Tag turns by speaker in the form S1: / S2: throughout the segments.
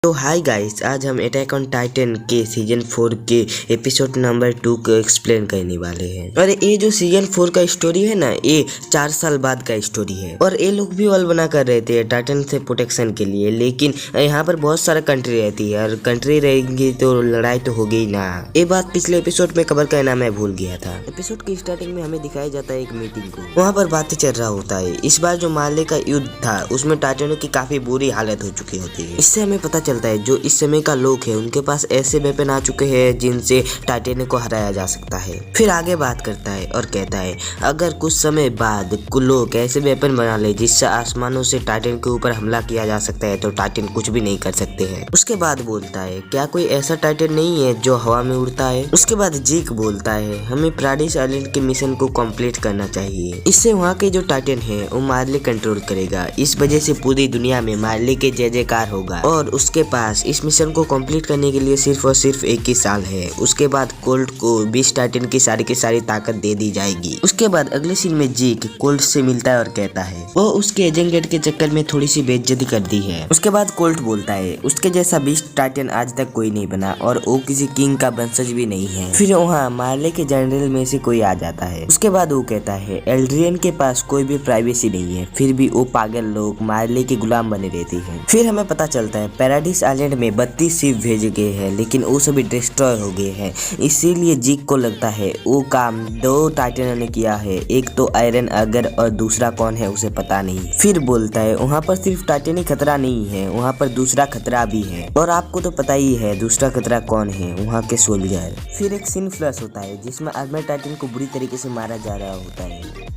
S1: तो hi guys, आज हम अटैक ऑन टाइटन के सीजन 4 के एपिसोड नंबर 2 को एक्सप्लेन करने वाले हैं। और ये जो सीजन 4 का स्टोरी है ना, ये 4 साल बाद का स्टोरी है। और ये लोग भी वॉल बना कर रहे थे टाइटन से प्रोटेक्शन के लिए, लेकिन यहाँ पर बहुत सारा कंट्री रहती है और कंट्री रहेंगी तो लड़ाई तो होगी ही ना। ये बात पिछले एपिसोड में कवर करना मैं भूल गया था। एपिसोड की स्टार्टिंग में हमें दिखाया जाता है एक मीटिंग को, वहाँ पर बातें चल रहा होता है। इस बार जो मार्ले का युद्ध था उसमें टाइटनों की काफी बुरी हालत हो चुकी होती है। इससे हमें पता चलता है जो इस समय का लोग है उनके पास ऐसे वेपन आ चुके हैं जिनसे टाइटन को हराया जा सकता है। फिर आगे बात करता है और कहता है अगर कुछ समय बाद लोग ऐसे वेपन बना ले जिससे आसमानों से टाइटन के ऊपर हमला किया जा सकता है तो टाइटन कुछ भी नहीं कर सकते हैं। उसके बाद बोलता है क्या कोई ऐसा टाइटन नहीं है जो हवा में उड़ता है। उसके बाद जीक बोलता है हमें पैराडाइज आइलैंड के मिशन को कंप्लीट करना चाहिए, इससे वहाँ के जो टाइटन है वो मार्ले कंट्रोल करेगा। इस वजह से पूरी दुनिया में मार्ले के जय जयकार होगा और उसके पास इस मिशन को कंप्लीट करने के लिए सिर्फ और सिर्फ 1 ही साल है। उसके बाद कोल्ट को 20 टाइटन की सारी ताकत दे दी जाएगी। उसके बाद अगले सीन में जीक कोल्ट से मिलता है और कहता है वो उसके एजेंट गेट के चक्कर में थोड़ी सी बेइज्जती कर दी है। उसके बाद कोल्ट बोलता है उसके जैसा 20 टाइटन आज तक कोई नहीं बना और वो किसी किंग का वंशज भी नहीं है। फिर वहाँ मार्ले के जनरल में से कोई आ जाता है। उसके बाद वो कहता है एल्ड्रियन के पास कोई भी प्राइवेसी नहीं है, फिर भी वो पागल लोग मार्ले के गुलाम बने रहते हैं। फिर हमें पता चलता है पैराडाइज आइलैंड में 32 शिप भेजे गए हैं, लेकिन वो सभी डिस्ट्रॉय हो गए हैं। इसीलिए जीक को लगता है वो काम 2 टाइटनों ने किया है, एक तो आयरन अगर और दूसरा कौन है उसे पता नहीं। फिर बोलता है वहाँ पर सिर्फ टाइटन ही खतरा नहीं है, वहाँ पर दूसरा खतरा भी है और आपको तो पता ही है दूसरा खतरा कौन है, वहाँ के सोल्जर। फिर एक सीन फ्लैश होता है जिसमें आर्मर टाइटन को बुरी तरीके से मारा जा रहा होता है।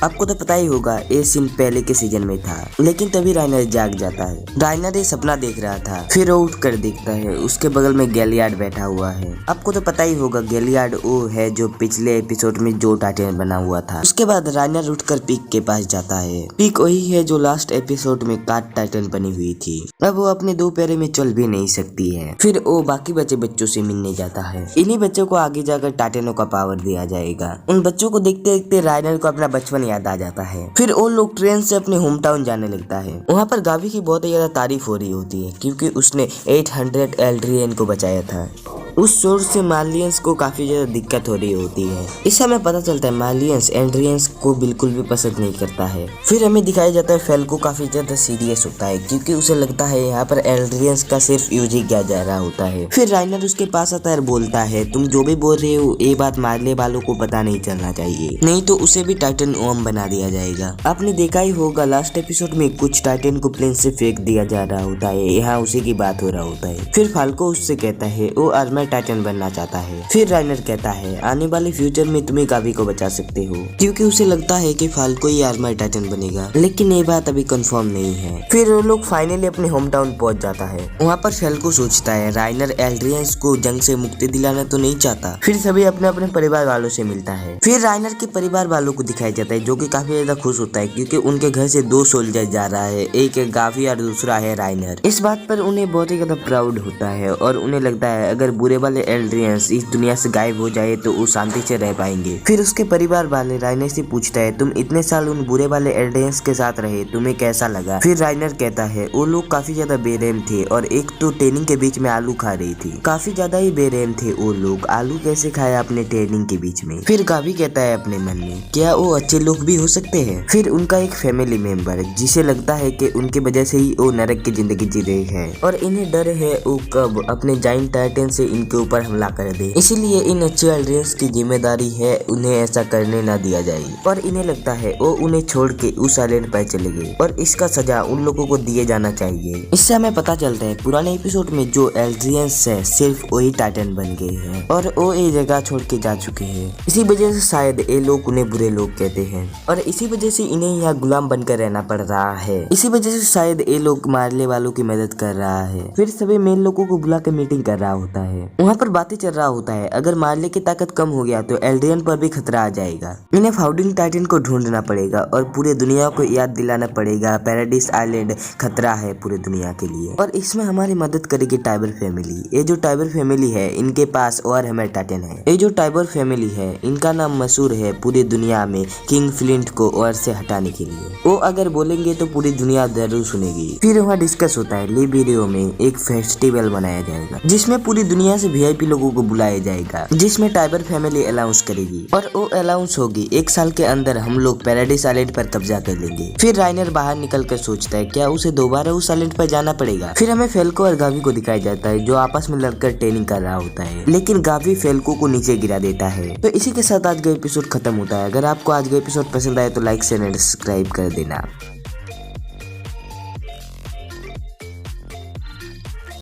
S1: आपको तो पता ही होगा ये सीन पहले के सीजन में था, लेकिन तभी राइनर जाग जाता है। राइनर ये सपना देख रहा था, फिर वो उठ कर देखता है उसके बगल में गैलियार्ड बैठा हुआ है। आपको तो पता ही होगा गैलियार्ड वो है जो पिछले एपिसोड में जो टाइटन बना हुआ था। उसके बाद राइनर उठकर पीक के पास जाता है। पीक वही है जो लास्ट एपिसोड में काट टाइटन बनी हुई थी। अब वो अपने 2 पैरों में चल भी नहीं सकती है। फिर वो बाकी बचे बच्चों से मिलने जाता है। इन्हीं बच्चों को आगे जाकर टाइटनों का पावर दिया जाएगा। उन बच्चों को देखते देखते राइनर को अपना बचपन याद आ जाता है। फिर वो लोग ट्रेन से अपने होम टाउन जाने लगता है। वहाँ पर गावी की बहुत ही ज्यादा तारीफ हो रही होती है क्योंकि उसने 800 एल्ड्रियन को बचाया था। उस सोर्स से मार्लियंस को काफी ज्यादा दिक्कत हो रही होती है। इस समय पता चलता है मार्लियंस एल्ड्रियंस को बिल्कुल भी पसंद नहीं करता है। फिर हमें दिखाया जाता है फेल्को काफी ज्यादा सीरियस होता है क्योंकि उसे लगता है यहाँ पर एल्ड्रियंस का सिर्फ यूज ही किया जा रहा होता है। फिर राइनर उसके पास आता है और बोलता है तुम जो भी बोल रहे हो ये बात मार्ले वालों को पता नहीं चलना चाहिए, नहीं तो उसे भी टाइटन ओम बना दिया जाएगा। आपने देखा ही होगा लास्ट एपिसोड में कुछ टाइटन को प्लेन से फेंक दिया जा रहा होता है, यहाँ उसी की बात हो रहा होता है। फिर फाल्को उससे कहता है वो आर्मर टाइटन बनना चाहता है। फिर राइनर कहता है आने वाले फ्यूचर में तुम्हें गावी को बचा सकते हो, क्योंकि उसे लगता है कि फाल्को ही आर्मर टाइटन बनेगा, लेकिन ये बात अभी कंफर्म नहीं है। फिर वो लोग फाइनली अपने होम टाउन पहुंच जाता है। वहाँ पर फाल्को सोचता है राइनर एल्ड्रियंस को जंग से मुक्ति दिलाना तो नहीं चाहता। फिर सभी अपने अपने परिवार वालों से मिलता है। फिर राइनर के परिवार वालों को दिखाया जाता है जो कि काफी ज्यादा खुश होता है क्योंकि उनके घर से 2 सोल्जर जा रहा है, एक है गावी और दूसरा है राइनर। इस बात पर उन्हें बहुत ही ज्यादा प्राउड होता है और उन्हें लगता है अगर बुरे वाले एल्ड्रियंस इस दुनिया से गायब हो जाए तो वो शांति से रह पाएंगे। फिर उसके परिवार वाले राइनर से पूछता है तुम इतने साल उन बुरे वाले एल्ड्रियंस के साथ रहे, तुम्हें कैसा लगा। फिर राइनर कहता है वो लोग काफी ज्यादा बेरहम थे और एक तो ट्रेनिंग के बीच में आलू खा रही थी, काफी ज्यादा ही बेरहम थे वो लोग, आलू कैसे खाया अपने ट्रेनिंग के बीच में। फिर गावी कहता है अपने मन में क्या वो अच्छे लोग भी हो सकते हैं। फिर उनका एक फैमिली मेंबर जिसे लगता है कि उनके वजह से ही वो नरक की जिंदगी जी रहे हैं और इन्हें डर है वो कब अपने जाइंट टाइटन से इनके ऊपर हमला कर दे, इसीलिए इन अच्छे एल्ड्रियंस की जिम्मेदारी है उन्हें ऐसा करने ना दिया जाए। और इन्हें लगता है वो उन्हें छोड़ के उस आइलैंड पर चले गए और इसका सजा उन लोगों को दिए जाना चाहिए। इससे हमें पता चलता है पुराने एपिसोड में जो एल्ड्रियंस है सिर्फ वही टाइटन बन गए हैं और वो ये जगह छोड़ के जा चुके हैं। इसी वजह से शायद ये लोग उन्हें बुरे लोग कहते हैं और इसी वजह से इन्हें यहाँ गुलाम बनकर रहना पड़ रहा है। इसी वजह से शायद ये लोग मार्ले वालों की मदद कर रहा है। फिर सभी मेन लोगों को बुला कर मीटिंग कर रहा होता है। वहाँ पर बातें चल रहा होता है, अगर मार्ले की ताकत कम हो गया तो एल्ड्रियन पर भी खतरा आ जाएगा। इन्हें फाउंडिंग टाइटन को ढूंढना पड़ेगा और पूरे दुनिया को याद दिलाना पड़ेगा पैराडाइज आइलैंड खतरा है पूरे दुनिया के लिए। और इसमें हमारी मदद करेगी टाइबर फैमिली। ये जो टाइबर फैमिली है इनके पास और हैमर टाइटन है। ये जो टाइबर फैमिली है इनका नाम मशहूर है पूरी दुनिया में किंग फ्लिंट को और से हटाने के लिए। वो अगर बोलेंगे तो पूरी दुनिया जरूर सुनेगी। फिर वहाँ डिस्कस होता है लिबेरियो में एक फेस्टिवल मनाया जाएगा जिसमें पूरी दुनिया से वीआईपी लोगों को बुलाया जाएगा, जिसमें टाइबर फैमिली अनाउंस करेगी और वो अनाउंस होगी 1 साल के अंदर हम लोग पैराडाइज आइलैंड पर कब्जा कर लेंगे। फिर राइनर बाहर निकल कर सोचता है क्या उसे दोबारा उस आइलैंड पर जाना पड़ेगा। फिर हमें फेल्को और गावी को दिखाया जाता है जो आपस में लड़कर ट्रेनिंग कर रहा होता है, लेकिन गावी फेल्को को नीचे गिरा देता है। तो इसी के साथ आज का एपिसोड खत्म होता है। अगर आपको आज का एपिसोड पसंद आया तो लाइक शेयर एंड सब्सक्राइब कर देना।